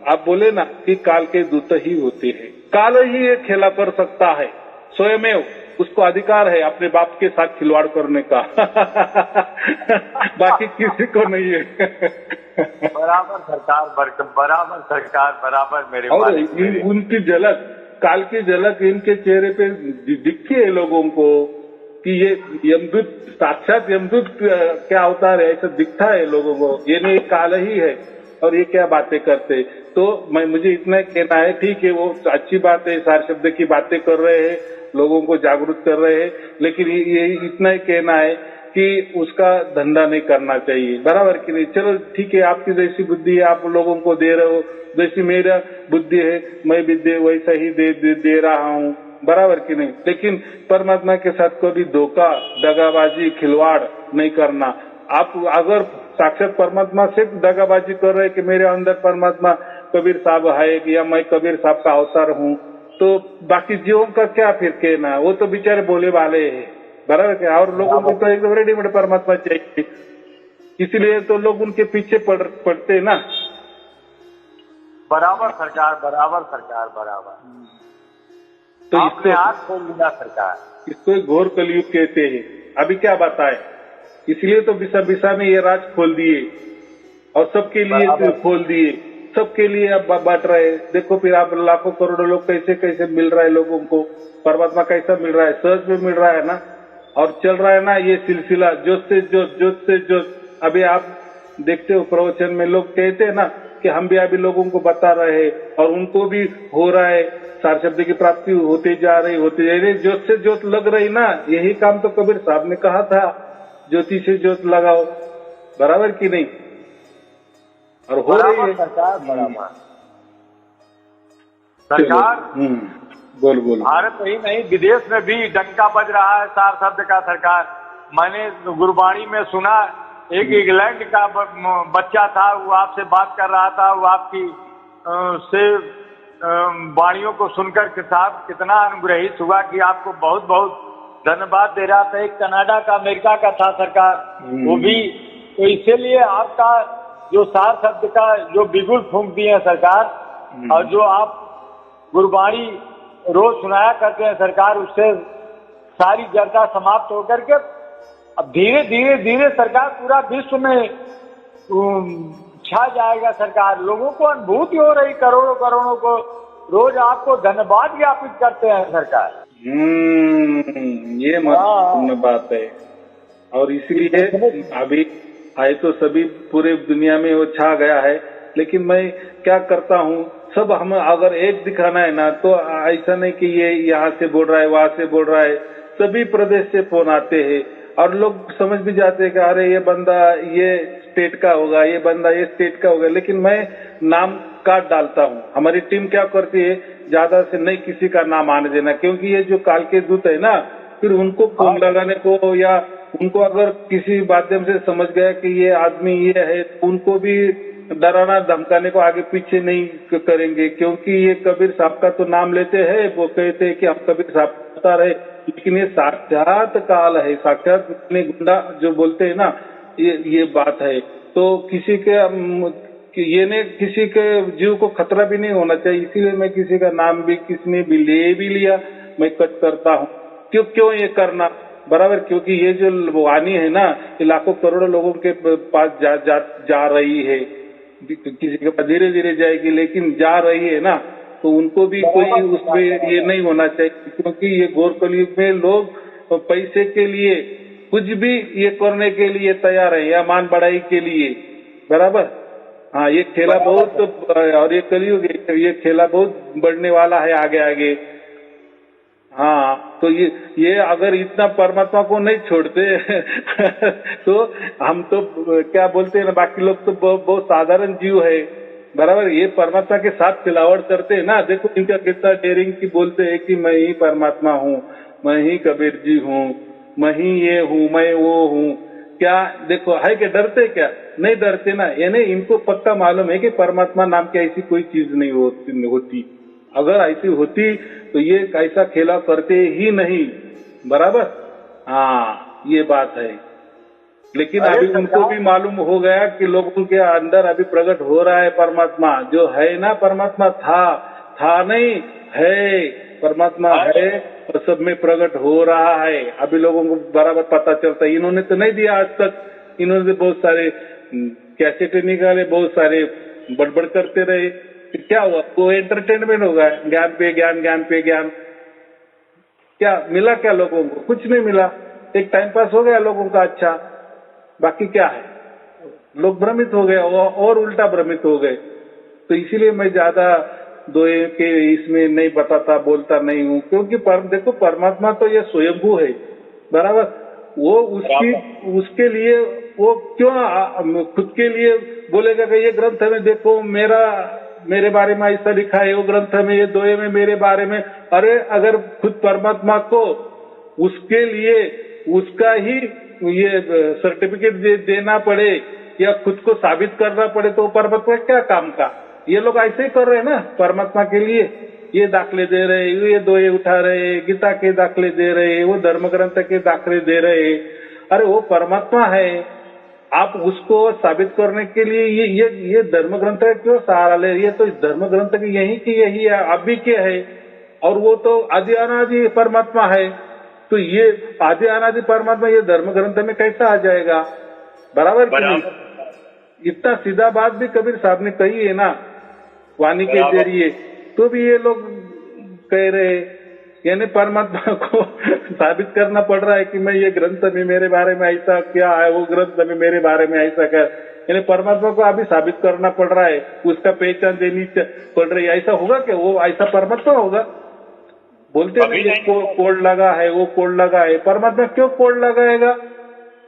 Speaker 1: आप बोले ना कि काल के दूत ही होते हैं। काल ही ये खेला कर सकता है, स्वयं उसको अधिकार है अपने बाप के साथ खिलवाड़ करने का। बाकी किसी को नहीं है।
Speaker 2: बराबर सरकार, बराबर मेरे
Speaker 1: और
Speaker 2: मालिक।
Speaker 1: उनकी झलक, काल की झलक इनके चेहरे पे दिखती है लोगों को कि ये यमदूत, साक्षात यमदूत क्या अवतार है, ऐसा दिखता है लोगों को। ये नहीं काल ही है और ये क्या बातें करते। तो मुझे इतना कहना है, ठीक है वो अच्छी बात है, सार शब्द की बातें कर रहे हैं, लोगों को जागरूक कर रहे हैं, लेकिन ये इतना ही कहना है कि उसका धंधा नहीं करना चाहिए, बराबर की नहीं। चलो ठीक है, आपकी जैसी बुद्धि है आप लोगों को दे रहे हो, जैसी मेरा बुद्धि है मैं भी वैसा ही दे रहा हूँ, बराबर की नहीं। लेकिन परमात्मा के साथ कभी धोखा, दगाबाजी, खिलवाड़ नहीं करना। आप अगर साक्षात परमात्मा से दगाबाजी कर रहे हैं कि मेरे अंदर परमात्मा कबीर साहब है या मैं कबीर साहब का अवतार हूँ, तो बाकी जीवों का क्या फिर कहना? वो तो बेचारे बोले वाले हैं, बराबर क्या। और लोगों को तो एकदम रेडीमेड परमात्मा चाहिए, इसलिए तो लोग उनके पीछे पड़ते ना।
Speaker 2: बराबर सरकार। तो आपने आँख खोल दिया सरकार।
Speaker 1: इसको घोर कलयुग कहते हैं। अभी क्या बताए, इसलिए तो बिसा में ये राज खोल दिए और सबके लिए खोल दिए, सबके लिए अब बांट रहे। देखो फिर आप लाखों करोड़ों लोग कैसे मिल रहा है लोगों को, परमात्मा कैसा मिल रहा है, सहज में मिल रहा है ना। और चल रहा है ना ये सिलसिला, जोत से जोत। अभी आप देखते हो प्रवचन में लोग कहते हैं ना कि हम भी अभी लोगों को बता रहे हैं और उनको भी हो रहा है, सार शब्द की प्राप्ति होती जा रही, जोत से जोत लग रही ना। यही काम तो कबीर साहब ने कहा था, ज्योति से ज्योत लगाओ, बराबर की नहीं। और हो रही है
Speaker 2: सरकार, बराबर सरकार।
Speaker 1: बोल
Speaker 2: भारत ही नहीं विदेश में भी डंका बज रहा है सार शब्द का सरकार। मैंने गुरबाणी में सुना, एक इंग्लैंड का बच्चा था, वो आपसे बात कर रहा था, वो आपकी से वाणियों को सुनकर के साहब कितना अनुग्रहित हुआ कि आपको बहुत बहुत धन्यवाद दे रहा था। एक कनाडा का, अमेरिका का था सरकार, वो भी। तो इसीलिए आपका जो सार शब्द का जो बिगुल फूंक दिए हैं सरकार, और जो आप गुरबाणी रोज सुनाया करते हैं सरकार, उससे सारी जड़ता समाप्त होकर के अब धीरे सरकार पूरा विश्व में छा जाएगा सरकार। लोगों को अनुभूति हो रही, करोड़ों को रोज आपको धन्यवाद ज्ञापित करते हैं सरकार।
Speaker 1: ये महत्वपूर्ण बात है। और इसलिए अभी आए तो सभी पूरे दुनिया में वो छा गया है, लेकिन मैं क्या करता हूँ, सब हम अगर एक दिखाना है ना, तो ऐसा नहीं कि ये यहाँ से बोल रहा है वहां से बोल रहा है, सभी प्रदेश से फोन आते हैं और लोग समझ भी जाते हैं कि अरे ये बंदा ये स्टेट का होगा, ये बंदा ये स्टेट का होगा। लेकिन मैं नाम काट डालता हूँ। हमारी टीम क्या करती है, ज्यादा से नहीं किसी का नाम आने देना, क्योंकि ये जो काल के दूत है ना, फिर उनको फोन लगाने को या उनको अगर किसी माध्यम से समझ गया कि ये आदमी ये है, उनको भी डराना धमकाने को आगे पीछे नहीं करेंगे। क्योंकि ये कबीर साहब का तो नाम लेते हैं, वो कहते हैं कि हम कबीर साहब बता रहे, लेकिन ये साक्षात काल है, साक्षात गुंडा जो बोलते हैं ना, ये बात है। तो किसी के जीव को खतरा भी नहीं होना चाहिए, इसीलिए मैं किसी का नाम भी किसने भी ले भी लिया मैं कट करता हूँ। क्यों ये करना? बराबर, क्योंकि ये जो वाणी है ना, ये लाखों करोड़ों लोगों के पास जा रही है, किसी के पास धीरे धीरे जाएगी, लेकिन जा रही है ना, तो उनको भी कोई उसमें ये नहीं होना चाहिए, क्योंकि ये घोर कलयुग में लोग पैसे के लिए कुछ भी ये करने के लिए तैयार है, या मान बढ़ाई के लिए, बराबर। हाँ, ये खेला बहुत, और ये कलयुग, ये खेला बहुत बढ़ने वाला है आगे आगे। हाँ, तो ये अगर इतना परमात्मा को नहीं छोड़ते तो हम तो क्या बोलते हैं ना, बाकी लोग तो बहुत साधारण जीव है, बराबर। ये परमात्मा के साथ खिलावट करते हैं ना, देखो इनका कितना डेयरिंग की बोलते हैं कि मैं ही परमात्मा हूँ, मैं ही कबीर जी हूँ, मैं ही ये हूँ, मैं वो हूँ। क्या देखो है कि डरते, क्या नहीं डरते ना, यानी इनको पक्का मालूम है कि परमात्मा नाम की ऐसी कोई चीज नहीं होती। अगर ऐसी होती तो ये ऐसा खेला करते ही नहीं, बराबर। हाँ, ये बात है। लेकिन अभी उनको भी मालूम हो गया कि लोगों के अंदर अभी प्रकट हो रहा है परमात्मा, जो है ना, परमात्मा था नहीं, है परमात्मा है, और सब में प्रकट हो रहा है। अभी लोगों को बराबर पता चलता है। इन्होंने तो नहीं दिया आज तक, इन्होंने बहुत सारे कैसेट निकाले, बहुत सारे बड़बड़ करते रहे, क्या हुआ? वो एंटरटेनमेंट होगा, ज्ञान पे ज्ञान, ज्ञान पे ज्ञान। क्या मिला? क्या लोगों को कुछ नहीं मिला, एक टाइम पास हो गया लोगों का। अच्छा, बाकी क्या है? लोग भ्रमित हो गए, और उल्टा भ्रमित हो गए। तो इसीलिए मैं ज्यादा दोए के इसमें नहीं बताता, बोलता नहीं हूँ, क्योंकि देखो परमात्मा तो ये स्वयंभू है, बराबर। वो उसके लिए वो क्यों खुद के लिए बोलेगा कि ये ग्रंथ में देखो मेरे बारे में ऐसा लिखा है, वो ग्रंथ में ये दोए में मेरे बारे में। अरे अगर खुद परमात्मा को उसके लिए उसका ही ये सर्टिफिकेट देना पड़े या खुद को साबित करना पड़े, तो परमात्मा क्या काम का? ये लोग ऐसे ही कर रहे हैं ना परमात्मा के लिए, ये दाखले दे रहे, ये दोए उठा रहे, गीता के दाखले दे रहे, वो धर्म ग्रंथ के दाखले दे रहे। अरे वो परमात्मा है, आप उसको साबित करने के लिए ये धर्म ग्रंथ का क्यों सहारा ले? ये तो इस धर्म ग्रंथ की यही की यही है, अभी के है, और वो तो आदि अनादि परमात्मा है। तो ये आदि अनादि परमात्मा ये धर्म ग्रंथ में कैसा आ जाएगा? बराबर कि नहीं? इतना सीधा बात भी कबीर साहब ने कही है ना वाणी के जरिए, तो भी ये लोग कह रहे, यानी परमात्मा को साबित करना पड़ रहा है कि मैं ये ग्रंथ में मेरे बारे में ऐसा क्या है, वो ग्रंथ में मेरे बारे में ऐसा क्या, यानी परमात्मा को अभी साबित करना पड़ रहा है, उसका पहचान देनी पड़ रही है। ऐसा होगा क्या? वो ऐसा परमात्मा होगा? बोलते हैं ये कोड लगा है, वो कोड लगा है, परमात्मा क्यों कोड लगाएगा?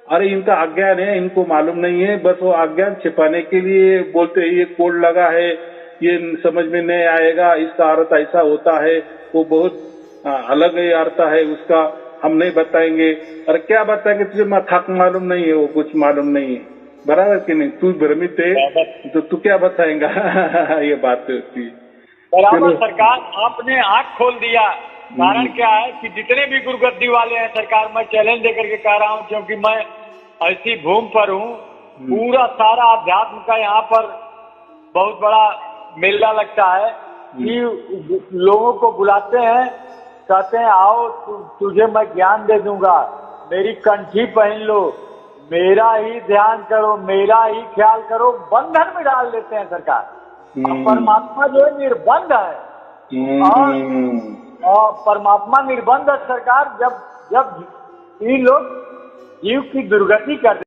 Speaker 1: अरे इनका अज्ञान है, इनको मालूम नहीं है, बस वो अज्ञान छिपाने के लिए बोलते हैं ये कोड लगा है, ये समझ में नहीं आएगा, इसका अर्थ ऐसा होता है, वो बहुत अलग ही अर्थ है उसका, हम नहीं बताएंगे। अरे क्या बताएंगे? तुझे थक मालूम नहीं है, वो कुछ मालूम नहीं है, बराबर कि नहीं? तू भ्रमित है तो तू क्या बताएगा? ये बात होती है।
Speaker 2: बराबर। सरकार आपने आंख खोल दिया। कारण क्या है कि जितने भी गुरुगद्दी वाले हैं, सरकार मैं चैलेंज देकर के कह रहा हूं, क्योंकि मैं ऐसी भूमि पर हूं, पूरा सारा अध्यात्म का यहाँ पर बहुत बड़ा मेला लगता है कि लोगों को बुलाते हैं, कहते हैं आओ तुझे मैं ज्ञान दे दूंगा, मेरी कंठी पहन लो, मेरा ही ध्यान करो, मेरा ही ख्याल करो, बंधन में डाल देते हैं सरकार। परमात्मा जो है निर्बंध है, और परमात्मा निर्बंध है सरकार। जब ये लोग जीव की दुर्गति कर